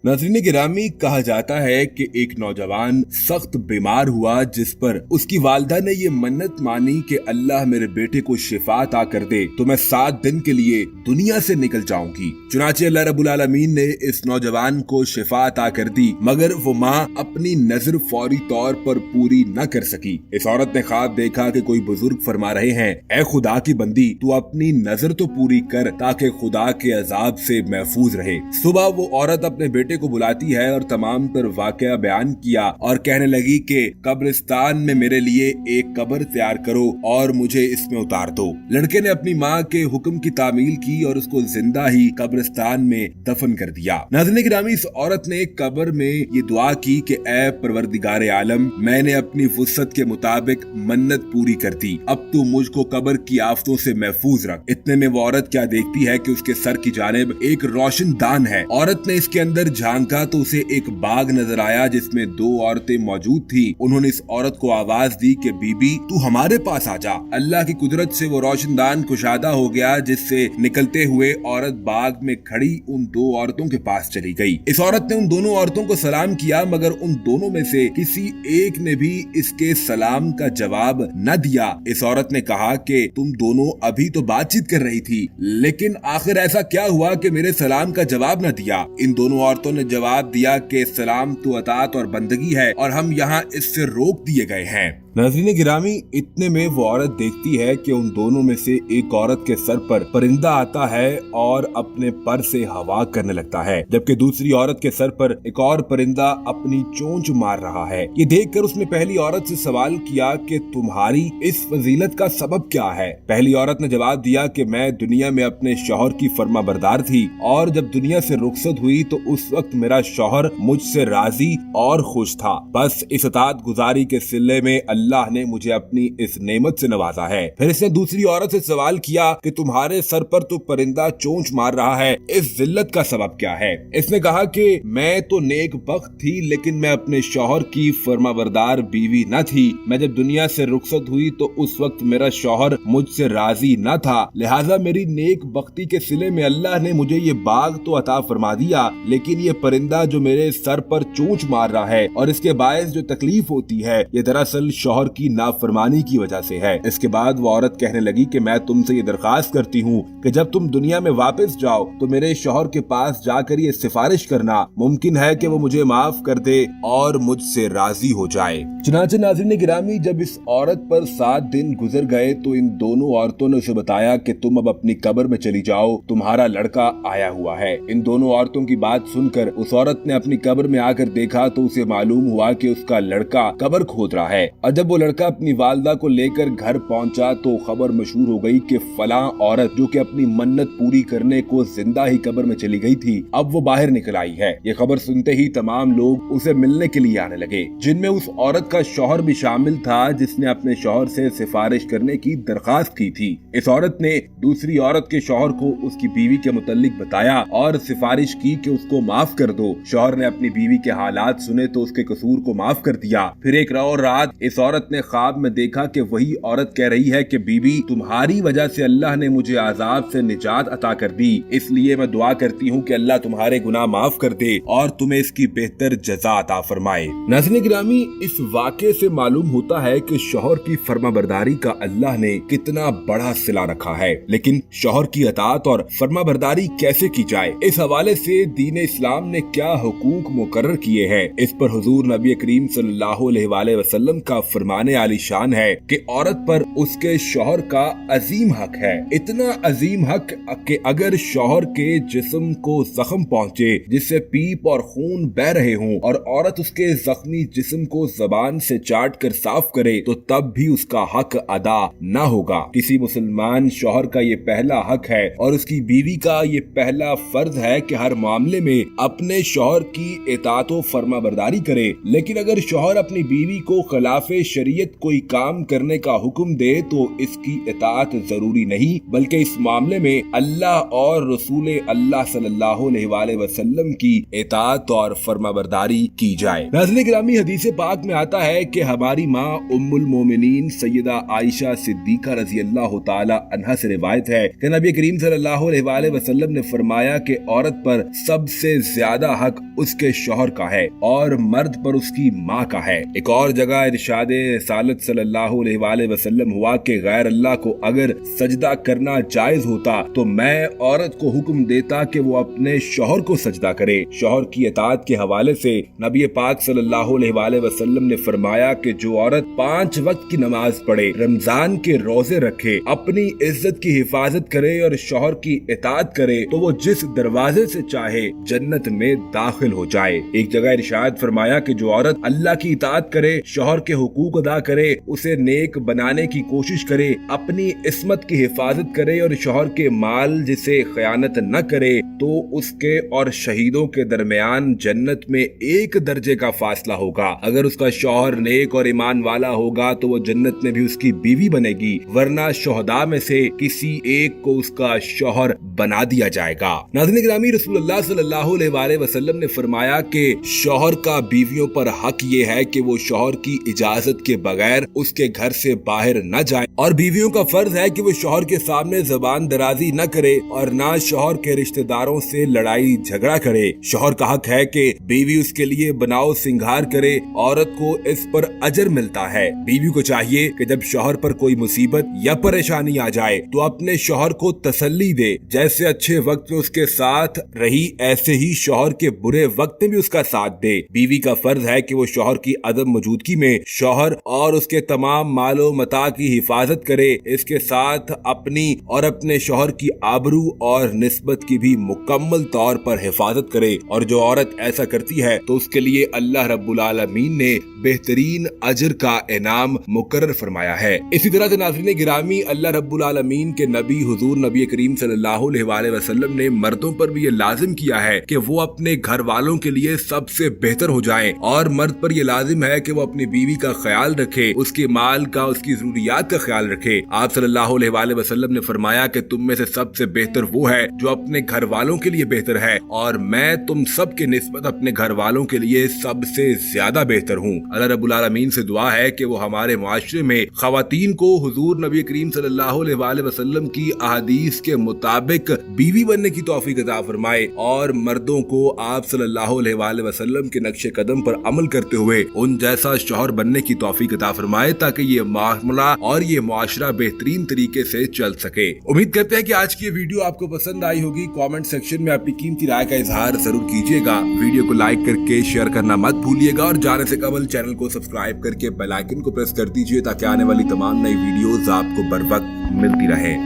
नाज़रीन गिरामी, कहा जाता है कि एक नौजवान सख्त बीमार हुआ जिस पर उसकी वालिदा ने ये मन्नत मानी कि अल्लाह मेरे बेटे को शिफा अता कर दे तो मैं 7 दिन के लिए दुनिया से निकल जाऊंगी। चुनाचे अल्लाह रब्बुल आलमीन ने इस नौजवान को शिफा अता कर दी, मगर वो माँ अपनी नजर फौरी तौर पर पूरी न कर सकी। इस औरत ने ख्वाब देखा कि कोई बुजुर्ग फरमा रहे हैं, ऐ खुदा की बंदी, तू अपनी नजर तो पूरी कर ताकि खुदा के अजाब से महफूज रहे। सुबह वो औरत अपने बेटे को बुलाती है और तमाम तर वाकया बयान किया और कहने लगी कि कब्रिस्तान में मेरे लिए एक कब्र तैयार करो और मुझे इसमें उतार दो। लड़के ने अपनी माँ के हुक्म की तामील की और उसको जिंदा ही कब्रिस्तान में दफन कर दिया। नाज़रीन गिरामी, इस औरत ने कब्र में ये दुआ की कि ऐ परवरदिगार आलम, मैंने अपनी वुसअत के मुताबिक मन्नत पूरी कर दी, अब तू मुझको कब्र की आफतों से महफूज रख। इतने में वो औरत क्या देखती है कि उसके सर की जानिब एक रोशन दान है। औरत ने इसके अंदर झांका तो उसे एक बाग नजर आया जिसमें 2 औरतें मौजूद थी। उन्होंने इस औरत को आवाज दी कि बीबी, तू हमारे पास आ जा। अल्लाह की कुदरत से वो रोशनदान कुशादा हो गया, जिससे निकलते हुए औरत बाग में खड़ी उन 2 औरतों के पास चली गई। इस औरत ने उन दोनों औरतों को सलाम किया, मगर उन दोनों में से किसी एक ने भी इसके सलाम का जवाब न दिया। इस औरत ने कहा कि तुम दोनों अभी तो बातचीत कर रही थी, लेकिन आखिर ऐसा क्या हुआ कि मेरे सलाम का जवाब न दिया? इन दोनों औरतों ने जवाब दिया कि सलाम तो अतात और बंदगी है और हम यहाँ इससे रोक दिए गए हैं। नाज़रीन गिरामी, इतने में वो औरत देखती है कि उन दोनों में से एक औरत के सर पर परिंदा आता है और अपने पर से हवा करने लगता है, जबकि दूसरी औरत के सर पर एक और परिंदा अपनी चोंच मार रहा है। ये देखकर उसने पहली औरत से सवाल किया कि तुम्हारी इस फजीलत का सबब क्या है? पहली औरत ने जवाब दिया कि मैं दुनिया में अपने शौहर की फर्माबरदार थी और जब दुनिया से रुखसत हुई तो उस वक्त मेरा शौहर मुझसे राजी और खुश था। बस इस अतात गुजारी के सिले में अल्लाह ने मुझे अपनी इस नेमत से नवाजा है। फिर इसने दूसरी औरत से सवाल किया कि तुम्हारे सर पर तो परिंदा चोंच मार रहा है, इस जिल्लत का सबब क्या है? इसने कहा कि मैं तो नेक बख्त थी, लेकिन मैं अपने शौहर की फर्माबरदार बीवी न थी। मैं जब दुनिया से रुखसत हुई तो उस वक्त मेरा शौहर मुझसे राजी न था, लिहाजा मेरी नेक बख्ती के सिले में अल्लाह ने मुझे ये बाग तो अता फरमा दिया, लेकिन ये परिंदा जो मेरे सर पर चोंच मार रहा है और इसके बायस जो तकलीफ होती है, ये दरअसल शौहर की नाफरमानी की वजह से है। इसके बाद वो औरत कहने लगी कि मैं तुमसे ये दरख्वास्त करती हूँ कि जब तुम दुनिया में वापस जाओ तो मेरे शौहर के पास जाकर ये सिफारिश करना, मुमकिन है कि वो मुझे माफ कर दे और मुझसे राजी हो जाए। चुनांचे नाज़रीन गिरामी, जब इस औरत पर 7 दिन गुजर गए तो इन दोनों औरतों ने उसे बताया कि तुम अब अपनी कब्र में चली जाओ, तुम्हारा लड़का आया हुआ है। इन दोनों औरतों की बात सुनकर उस औरत ने अपनी कब्र में आकर देखा तो उसे मालूम हुआ कि उसका लड़का कब्र खोद रहा है। और जब वो लड़का अपनी वालिदा को लेकर घर पहुंचा तो खबर मशहूर हो गई कि फलां औरत जो कि अपनी मन्नत पूरी करने को जिंदा ही कब्र में चली गई थी, अब वो बाहर निकल आई है। ये खबर सुनते ही तमाम लोग उसे मिलने के लिए आने लगे, जिनमें उस औरत का शौहर भी शामिल था जिसने अपने शौहर से सिफारिश करने की दरखास्त की थी। इस औरत ने दूसरी औरत के शौहर को उसकी बीवी के मुतल्लिक बताया और सिफारिश की कि उसको माफ कर दो। शौहर ने अपनी बीवी के हालात सुने तो उसके कसूर को माफ कर दिया। फिर एक और रात इस औरत ने ख्वाब में देखा कि वही औरत कह रही है कि बीबी, तुम्हारी वजह से अल्लाह ने मुझे आजाब से निजात अता कर दी, इसलिए मैं दुआ करती हूँ कि अल्लाह तुम्हारे गुनाह माफ कर दे और तुम्हें इसकी बेहतर जज़ा अता फरमाए। नाज़रीन गिरामी, इस वाक़े से मालूम होता है कि शौहर की फर्माबरदारी का अल्लाह ने कितना बड़ा सिला रखा है, लेकिन शौहर की अतात और फर्माबरदारी कैसे की जाए, इस हवाले से दीन इस्लाम ने क्या हुकूक मुकर्रर किए हैं, इस पर हुजूर नबी करीम सल्लल्लाहु अलैहि वसल्लम का फरमाने आलीशान है कि औरत पर उसके शौहर का अजीम हक है। इतना अजीम हक कि अगर शौहर के जिस्म को जख्म पहुँचे जिससे पीप और खून बह रहे हों और औरत उसके जख्मी जिस्म को जबान से चाट कर साफ करे तो तब भी उसका हक अदा न होगा। किसी मुसलमान शौहर का ये पहला हक है और उसकी बीवी का ये पहला फर्ज है कि हर मामले में अपने शौहर की इताअत व फर्माबरदारी करे। लेकिन अगर शौहर अपनी बीवी को खिलाफ शरीयत कोई काम करने का हुक्म दे तो इसकी इताअत जरूरी नहीं, बल्कि इस मामले में अल्लाह और रसूल अल्लाह सल्लल्लाहु अलैहि वसल्लम की इताअत और फरमाबरदारी की जाए। नाज़रीन गिरामी, हदीस पाक में आता है कि हमारी माँ उम्मुल मोमिनीन सैयदा आयशा सिद्दीका रज़ी अल्लाह ताला अन्हा से रिवायत है कि नबी करीम सल्लल्लाहु अलैहि वसल्लम ने फरमाया कि औरत पर सबसे ज्यादा हक उसके शौहर का है और मर्द पर उसकी माँ का है। एक और जगह इरशाद रिसालत सल्लल्लाहु अलैहि वसल्लम हुआ कि गैर अल्लाह को अगर सजदा करना जायज होता तो मैं औरत को हुक्म देता कि वो अपने शौहर को सजदा करे। शौहर की इताअत के हवाले से नबी पाक सल्लल्लाहु अलैहि वसल्लम ने फरमाया कि जो औरत 5 वक्त की नमाज पढ़े, रमजान के रोजे रखे, अपनी इज्जत की हिफाजत करे और शौहर की इताअत करे तो वो जिस दरवाजे से चाहे जन्नत में दाखिल हो जाए। एक जगह इरशाद फरमाया कि जो औरत अल्लाह की इताअत करे, शौहर के हुकूक अदा करे, उसे नेक बनाने की कोशिश करे, अपनी इस्मत की हिफाजत करे और शौहर के माल जिसे खयानत न करे तो उसके और शहीदों के दरमियान जन्नत में 1 दर्जे का फासला होगा। अगर उसका शौहर नेक और ईमान वाला होगा तो वो जन्नत में भी उसकी बीवी बनेगी, वरना शोहदा में से किसी एक को उसका शौहर बना दिया जाएगा। नाज़रीन गिरामी, रसूलुल्लाह सल्लल्लाहु अलैहि वसल्लम ने फरमाया कि शौहर का बीवियों पर हक ये है कि वो शौहर की इजाजत के बगैर उसके घर से बाहर न जाए और बीवियों का फर्ज है कि वो शौहर के सामने जबान दराजी न करे और ना शौहर के रिश्तेदारों से लड़ाई झगड़ा करे। शौहर का हक है कि बीवी उसके लिए बनाओ सिंगार करे, औरत को इस पर अजर मिलता है। बीवी को चाहिए कि जब शौहर पर कोई मुसीबत या परेशानी आ जाए तो अपने शौहर को तसल्ली दे। जैसे अच्छे वक्त में उसके साथ रही, ऐसे ही शौहर के बुरे वक्त में भी उसका साथ दे। बीवी का फर्ज है कि वो शौहर की अदम मौजूदगी में शौहर और उसके तमाम मालो मता की हिफाजत करे, इसके साथ अपनी और अपने शौहर की आबरू और निस्बत की भी मुकम्मल तौर पर हिफाजत करे। और जो औरत ऐसा करती है तो उसके लिए अल्लाह रब्बुल आलमीन ने बेहतरीन अजर का इनाम मुकर्रर फरमाया है। इसी तरह से नाज़रीन गिरामी, अल्लाह रब्बुल आलमीन के नबी हुजूर नबी करीम सल्लल्लाहु अलैहि वसल्लम ने मर्दों पर भी ये लाजिम किया है कि वो अपने घर वालों के लिए सबसे बेहतर हो जाएं और मर्द पर ये लाजिम है कि वो अपनी बीवी का ख्याल रखे, उसके माल का, उसकी जरूरियात का ख्याल रखे। आप सल्लल्लाहु अलैहि वसल्लम ने फरमाया कि तुम में से सबसे बेहतर वो है जो अपने घर वालों के लिए बेहतर है और मैं तुम सब के निस्बत अपने घर वालों के लिए सबसे ज्यादा बेहतर हूँ। अल्लाह रब्बुल आलमीन से दुआ है कि वो हमारे मुआशरे में खवातीन को हुजूर नबी करीम सल्लल्लाहु अलैहि वसल्लम की अहादीस के मुताबिक बीवी बनने की तौफीक अता फरमाए और मर्दों को आप सल्लल्लाहु अलैहि वसल्लम के नक्शे कदम पर अमल करते हुए उन जैसा शौहर बनने की तौफीक अता फरमाए ताकि ये मामला और ये मुआशरा बेहतरीन तरीके से चल सके। उम्मीद करते हैं कि आज की ये वीडियो आपको पसंद आई होगी। कमेंट सेक्शन में अपनी कीमती राय का इजहार जरूर कीजिएगा। वीडियो को लाइक करके शेयर करना मत भूलिएगा और जाने से कबल चैनल को सब्सक्राइब करके बेल आइकन को प्रेस कर दीजिए ताकि आने वाली तमाम नई वीडियोस आपको बर वक्त मिलती रहे।